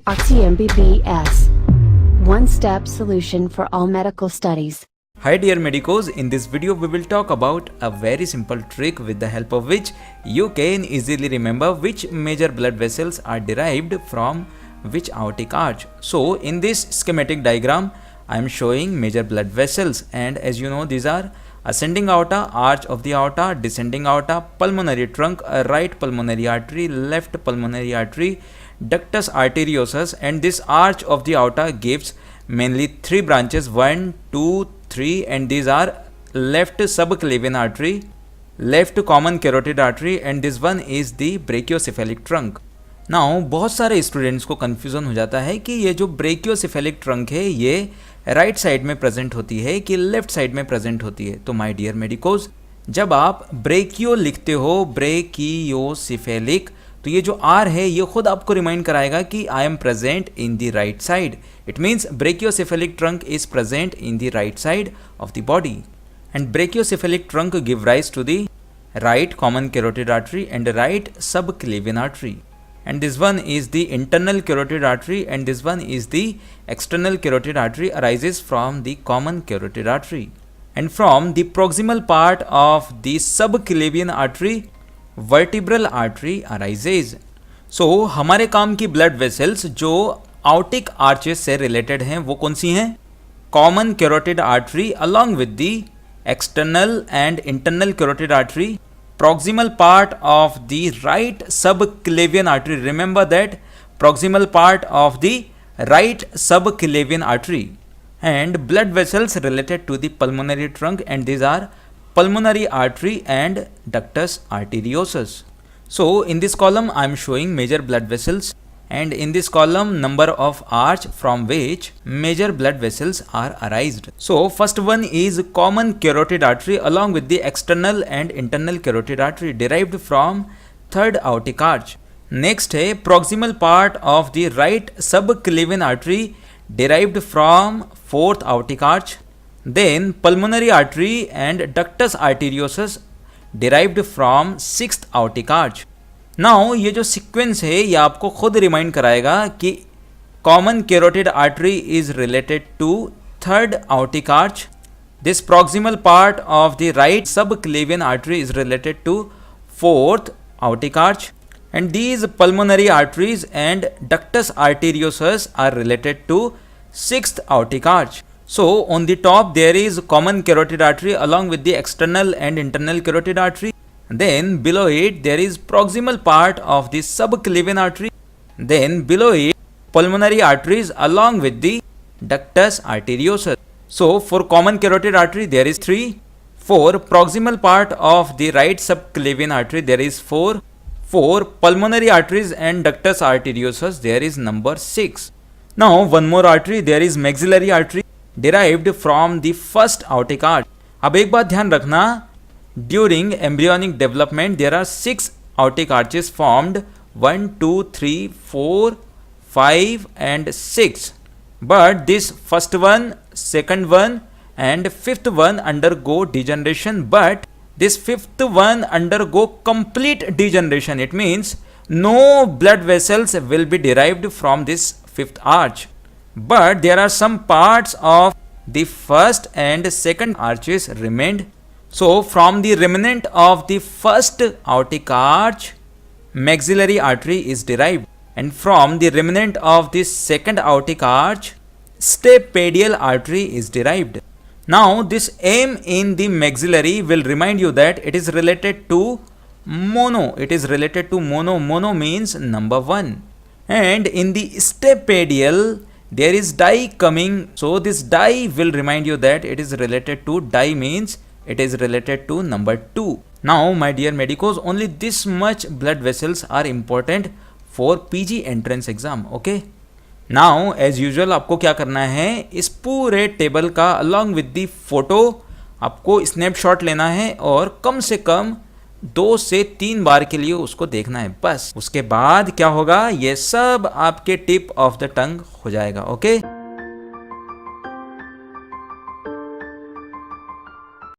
MBBS, one-step solution for all medical studies. Hi dear medicos, in this video we will talk about a very simple trick with the help of which you can easily remember which major blood vessels are derived from which aortic arch. So in this schematic diagram I am showing major blood vessels, and as you know these are ascending aorta, arch of the aorta, descending aorta, pulmonary trunk, a right pulmonary artery, left pulmonary artery, ductus arteriosus, and this arch of the aorta gives mainly three branches, 1, 2, 3, and these are left subclavian artery, left common carotid artery, and this one is the brachiocephalic trunk. Now बहुत सारे students को confusion हो जाता है कि ये जो brachiocephalic trunk है ये राइट साइड में प्रेजेंट होती है कि लेफ्ट साइड में प्रेजेंट होती है. तो माय डियर मेडिकोज, जब आप ब्रेकियो लिखते हो ब्रेकियोसेफेलिक, तो ये जो आर है ये खुद आपको रिमाइंड कराएगा कि I am present in the right side. It means brachiocephalic trunk is present in the right side of the body, and brachiocephalic trunk give rise to the right common carotid artery and right subclavian artery. And this one is the internal carotid artery, and this one is the external carotid artery, arises from the common carotid artery, and from the proximal part of the subclavian artery vertebral artery arises. So हमारे काम की blood vessels जो aortic arches से related हैं वो कौन सी हैं? Common carotid artery along with the external and internal carotid artery, proximal part of the right subclavian artery. Remember that proximal part of the right subclavian artery, and blood vessels related to the pulmonary trunk, and these are pulmonary artery and ductus arteriosus. So in this column I am showing major blood vessels, and in this column number of arch from which major blood vessels are arised. So first one is common carotid artery along with the external and internal carotid artery derived from third aortic arch. Next है proximal part of the right subclavian artery derived from fourth aortic arch. Then pulmonary artery and ductus arteriosus derived from sixth aortic arch. Now ये जो sequence है ये आपको खुद remind कराएगा कि common carotid artery is related to third aortic arch, this proximal part of the right subclavian artery is related to fourth aortic arch, and these pulmonary arteries and ductus arteriosus are related to sixth aortic arch. So on the top there is common carotid artery along with the external and internal carotid artery. Then below it there is proximal part of the subclavian artery. Then below it pulmonary arteries along with the ductus arteriosus. So for common carotid artery there is 3. For proximal part of the right subclavian artery there is 4. For pulmonary arteries and ductus arteriosus there is number 6. Now one more artery, there is maxillary artery derived from the first aortic arch. अब एक बात ध्यान रखना, during embryonic development there are 6 aortic arches formed, 1, 2, 3, 4, 5 and 6, but this first one, second one and fifth one undergo degeneration, but this fifth one undergo complete degeneration. It means no blood vessels will be derived from this fifth arch, but there are some parts of the first and second arches remained. So from the remnant of the first aortic arch maxillary artery is derived, and from the remnant of the second aortic arch stapedial artery is derived. Now this M in the maxillary will remind you that it is related to mono. It is related to mono. Mono means number 1. And in the stapedial there is di coming, so this di will remind you that it is related to, di means it is related to number 2. Now my dear medicos, only this much blood vessels are important for PG entrance exam. Okay, now as usual आपको क्या करना है, इस पूरे table का along with the photo आपको snapshot लेना है और कम से कम 2 से 3 बार के लिए उसको देखना है बस. उसके बाद क्या होगा, ये सब आपके टिप ऑफ द टंग हो जाएगा. ओके